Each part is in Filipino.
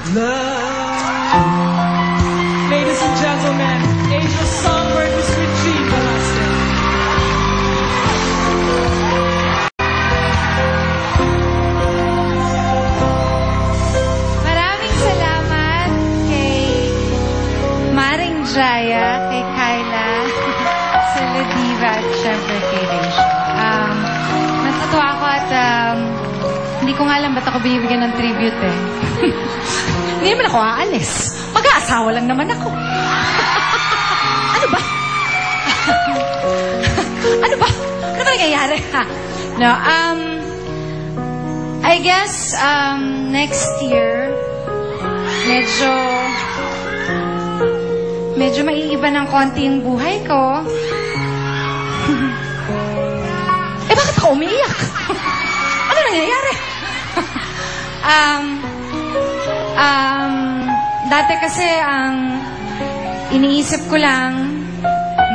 Ladies and gentlemen, Angel Songbird is Regine Velasquez. Maraming salamat kay Maring Jaya, kay Kyla, sa Ladiva at syempre kay Rachel. Natutuwa ako at hindi ko nga alam ba't ako binibigyan ng tribute eh. Hindi naman ako aalis. Mag-aasawa lang naman ako. Ano ba? Ano ba? Ano ba nangyayari? No, I guess, next year, medyo maiiba ng konti yung buhay ko. Eh, bakit ako umiiyak? Ano nangyayari? Dati kasi ang iniisip ko lang,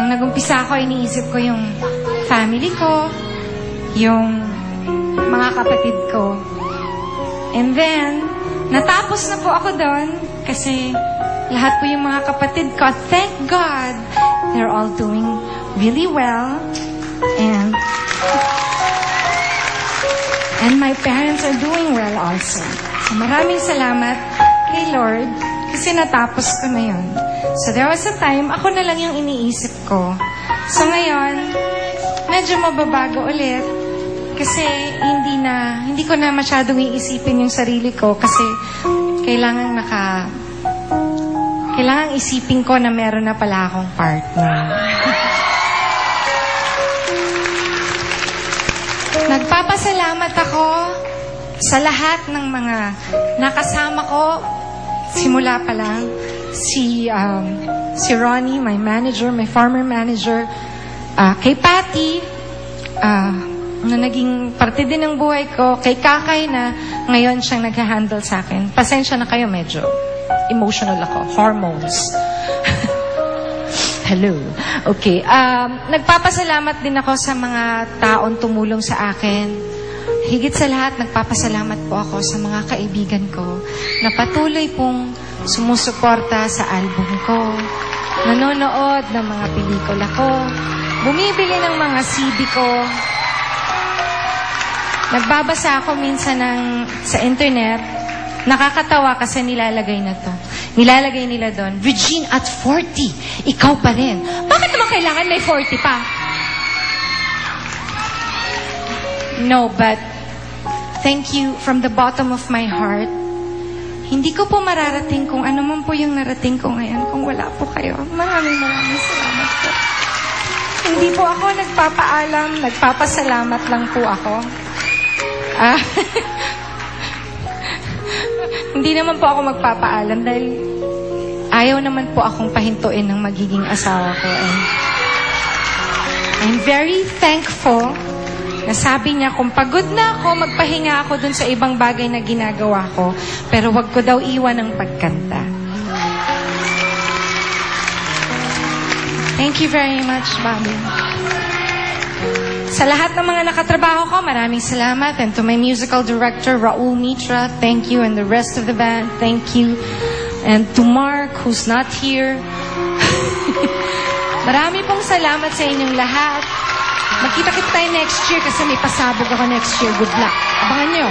nung nag-umpisa ako, iniisip ko yung family ko, yung mga kapatid ko. And then, natapos na po ako doon kasi lahat po yung mga kapatid ko, thank God, they're all doing really well. And my parents are doing well also. So maraming salamat kay Lord kasi natapos ko na yun. So there was a time, ako na lang yung iniisip ko. So ngayon, medyo mababago ulit kasi hindi ko na masyadong iisipin yung sarili ko kasi kailangan isipin ko na meron na pala akong partner. Nagpapasalamat ako sa lahat ng mga nakasama ko simula pa lang. Si Ronnie, my manager, my former manager, kay Patty, na naging parte din ng buhay ko, kay Kakay na ngayon siyang nag-handle sa akin. Pasensya na kayo, medyo emotional ako. Hormones. Hello. Okay. Nagpapasalamat din ako sa mga taong tumulong sa akin. Higit sa lahat, nagpapasalamat po ako sa mga kaibigan ko na patuloy pong sumusuporta sa album ko, nanonood ng mga pelikula ko, bumibili ng mga CD ko. Nagbabasa ako minsan sa internet. Nakakatawa kasi nilalagay nila doon, Regine at 40, ikaw pa rin. Bakit naman kailangan may 40 pa? No, but thank you from the bottom of my heart. Hindi ko po mararating kung ano man po yung narating ko ngayon kung wala po kayo. Maraming salamat po. Hindi po ako nagpapaalam, nagpapasalamat lang po ako. Hindi naman po ako magpapaalam dahil ayaw naman po akong pahintuin ng magiging asawa ko. And I'm very thankful na sabi niya, kung pagod na ako, magpahinga ako dun sa ibang bagay na ginagawa ko, pero wag ko daw iwan ang pagkanta. Thank you very much, Bobby. Sa lahat ng mga nakatrabaho ko, maraming salamat. And to my musical director, Raul Mitra, thank you. And the rest of the band, thank you. And to Mark, who's not here. Marami pong salamat sa inyong lahat. Magkita-kita tayo next year kasi may pasabog ako next year. Good luck. Abangan nyo.